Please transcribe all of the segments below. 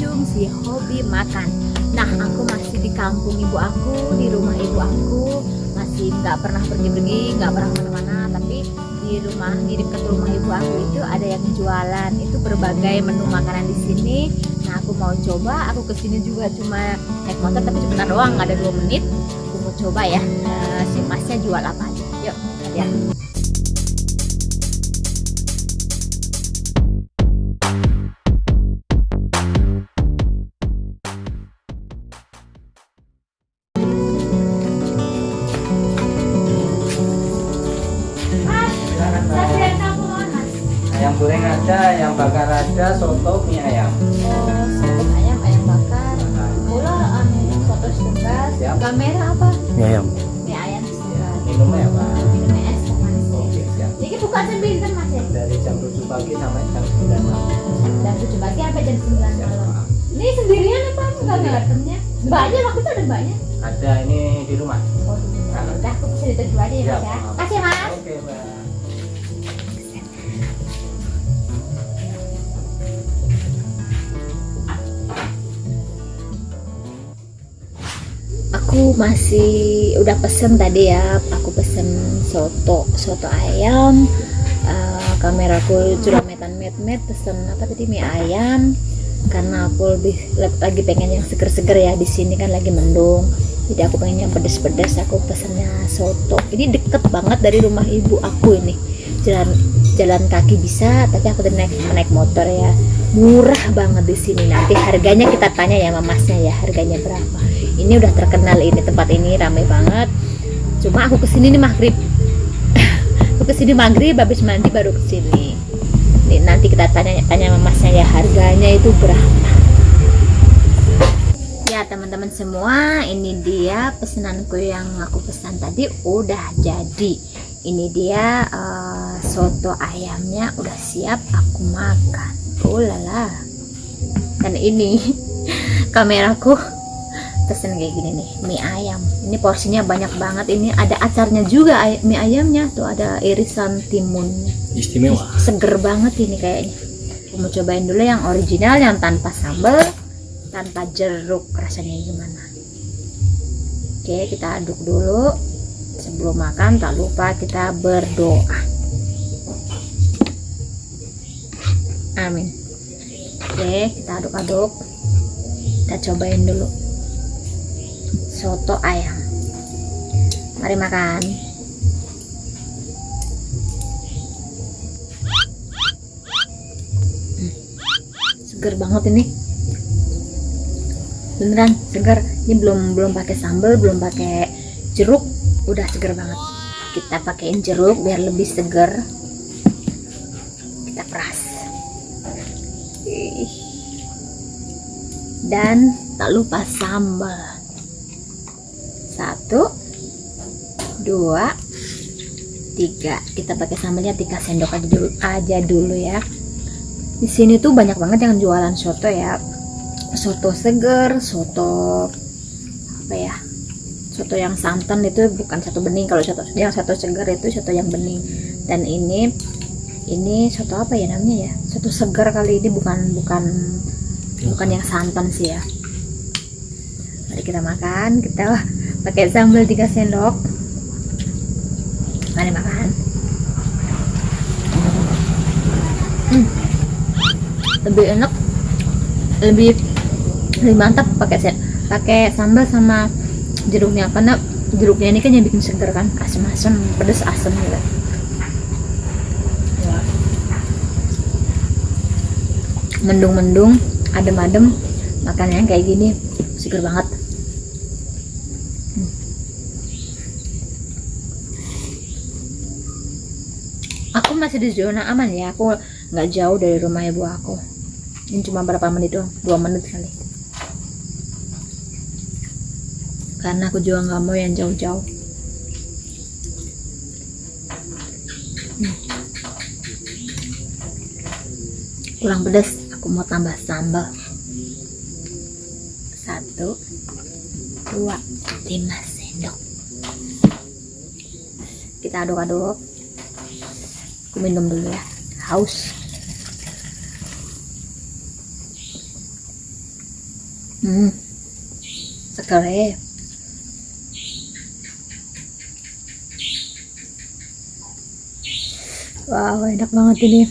ujung si hobi makan. Nah, aku masih di kampung ibu aku, di rumah ibu aku, masih nggak pernah pergi-pergi, nggak pernah kemana-mana. Tapi di rumah, di dekat rumah ibu aku itu ada yang jualan, itu berbagai menu makanan di sini. Nah, aku mau coba. Aku kesini juga cuma naik motor, tapi sebentar doang, ada 2 menit. Aku mau coba ya, si masnya jual apa aja. Yuk, lihat. Ayam goreng ada, ayam bakar ada, soto, mie ayam. Oh, soto ayam, ayam bakar. Pula soto setengah. Siap. Kamera apa? Mie ayam. Mie ayam setengah. Minumnya apa? Minum es sama nasi. Oke, siap. Jadi buka sembilan mas ya? Dari jam 7 pagi sampai jam 9 malam. Dan 7 pagi sampai jam 9 Siap, malam. maaf. Ini sendirian apa? Enggak ngarepnya. Mbaknya waktu itu ada mbaknya. Ada ini di rumah. Oh, udah aku bisa dituju aja ya mas Siap, ya. maaf. Kasih mas. Oke, Mbak. Aku masih udah pesen tadi ya. Aku pesen soto ayam. Kameraku sudah met pesen apa tadi, mie ayam. Karena aku lagi pengen yang seger-seger ya, di sini kan lagi mendung. Jadi aku pengen yang pedes-pedes. Aku pesennya soto. Ini deket banget dari rumah ibu aku ini. Jalan kaki bisa, tapi aku naik motor ya. Murah banget di sini. Nanti harganya kita tanya ya sama masnya ya, harganya berapa. Ini udah terkenal ini, tempat ini ramai banget. Cuma aku kesini nih maghrib. Aku kesini maghrib, habis mandi baru kesini. Nih, nanti kita tanya sama masnya ya, harganya itu berapa. Ya teman-teman semua, ini dia pesananku yang aku pesan tadi udah jadi. Ini dia soto ayamnya udah siap aku makan. Oh lala. Dan ini kameraku pesen kayak gini nih, mie ayam. Ini porsinya banyak banget. Ini ada acarnya juga mie ayamnya. Tuh ada irisan timun. Istimewa. Seger banget ini kayaknya. Aku mau cobain dulu yang original, yang tanpa sambal, tanpa jeruk, rasanya gimana. Oke, kita aduk dulu. Sebelum makan tak lupa kita berdoa. Amin. Oke, kita aduk-aduk. Kita cobain dulu soto ayam. Mari makan. Seger banget ini. Beneran seger. Ini belum pakai sambal, belum pakai jeruk, udah seger banget. Kita pakein jeruk biar lebih seger. Kita peras. Dan tak lupa sambal. 1, 2, 3. Kita pakai sambalnya 3 sendok aja dulu ya. Di sini tuh banyak banget yang jualan soto ya. Soto seger, soto apa ya? Soto yang santan itu bukan satu bening. Kalau soto seger itu soto yang bening. Dan ini soto apa ya namanya ya? Soto seger kali ini, bukan yang santan sih ya. Mari kita makan. Kita pakai sambal 3 sendok. Mari makan. Lebih enak, lebih mantap pakai sambal sama jeruknya, karena jeruknya ini kan yang bikin seger kan, asam-asam, pedes asam gitu. Mendung-mendung, adem-adem, makannya kayak gini seger banget. Aku masih di zona aman ya, aku nggak jauh dari rumah ibu aku. Ini cuma berapa menit doang, 2 menit kali. Karena aku juga nggak mau yang jauh-jauh. Kurang pedas, aku mau tambah sambal. 1, 2, 5 sendok. Kita aduk-aduk. Aku minum dulu ya, haus. Seger ya. Wow, enak banget ini.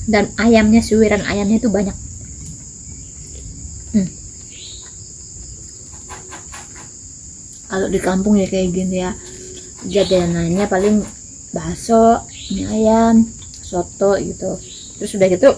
Dan ayamnya, suiran ayamnya itu banyak. Kalau di kampung ya kayak gini ya, jajanannya paling bakso, mie ayam, soto gitu. Terus udah gitu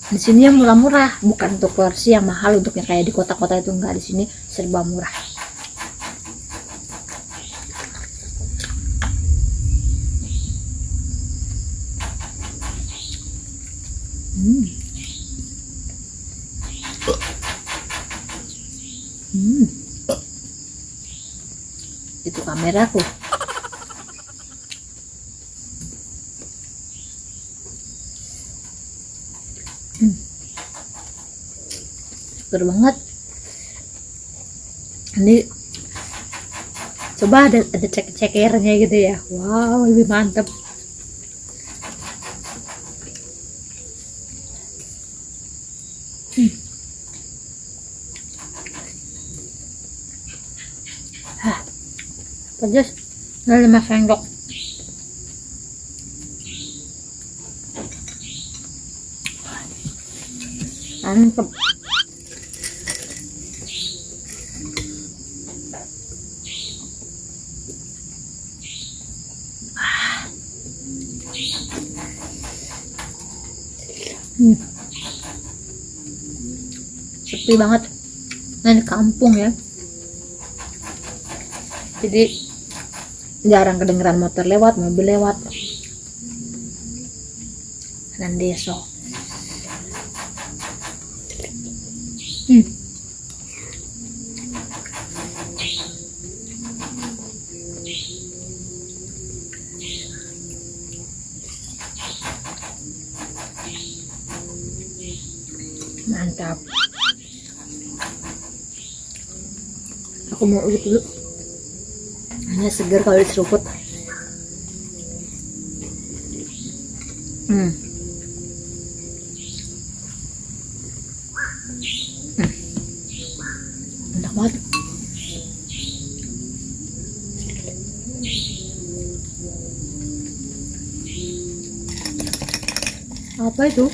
di sini yang murah-murah, bukan untuk porsi yang mahal untuk yang kayak di kota-kota itu, enggak. Di sini serba murah. Itu kameraku. Seger banget. Ini coba ada cek-cekernya gitu ya. Wow, lebih mantep. Pedas. Ada 5 sendok. Mantep. Sepi banget. Nah, di kampung ya, jadi jarang kedengeran motor lewat, mobil lewat. Dan deso. Mantap. Aku mau urut dulu. Hanya segar kalau diseruput. Enak banget. Apa itu?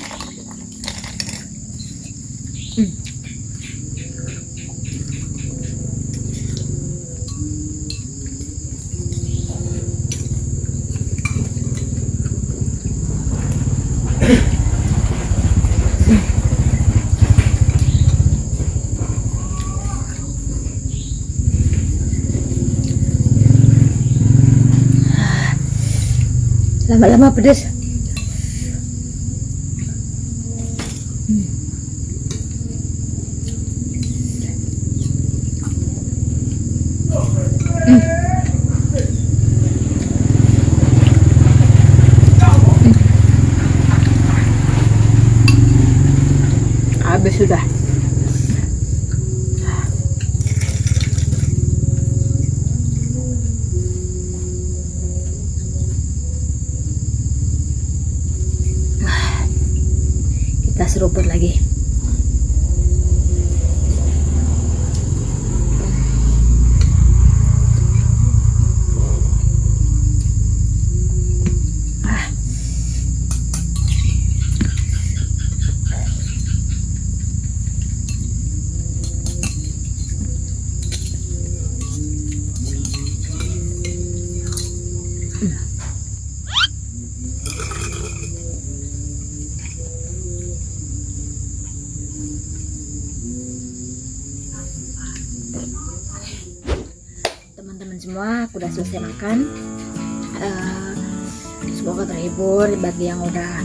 Lama-lama pedas. Habis sudah. Kita seruput lagi. Teman-teman semua, aku udah selesai makan. Semoga terhibur. Bagi yang udah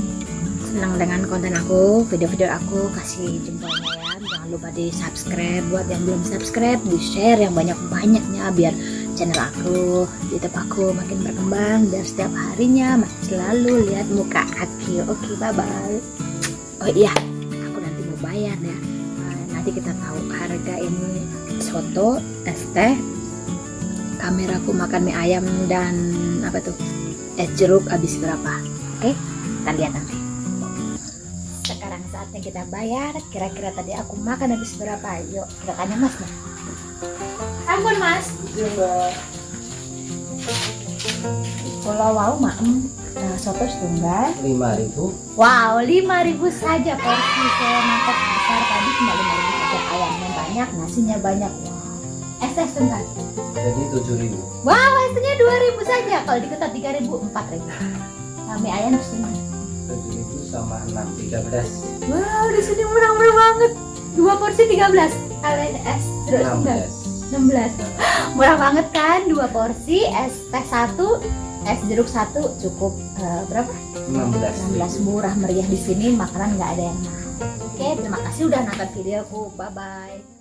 senang dengan konten aku, video-video aku, kasih jempolnya ya. Jangan lupa di subscribe. Buat yang belum subscribe, di share yang banyak-banyaknya biar channel aku, YouTube aku makin berkembang, biar setiap harinya masih selalu lihat muka aku. Oke, bye-bye. Oh iya, aku nanti mau bayar ya. Nanti kita tahu harga ini soto, es teh, kameraku makan mie ayam, dan apa tuh, es jeruk habis berapa. Oke, kita lihat nanti. Sekarang saatnya saatnya kita bayar. Kira-kira tadi aku makan habis berapa? Yuk, kirakannya Mas. Nah. Ampun Mas. Iya Mbak. Kalau wow maem soto setunggal. 5.000. Wow, 5.000 saja porsi semangkok besar tadi cuma 5.000 saja. Ayamnya banyak, nasinya banyak. Wow. Es teh setunggal. Jadi 7.000. Wow, esnya 2.000 saja. Kalau diketat 3.000, 4.000. Mie ayam setengah. 7.000 sama 6, 13. Wow, di sini murah-murah banget. 2 porsi 13. Kalian es jeruk setunggal. 16. Murah banget kan? 2 porsi, es teh 1, es jeruk 1 cukup berapa? 16. Murah meriah di sini, makanan nggak ada yang mahal. Oke, terima kasih udah nonton videoku. Bye bye.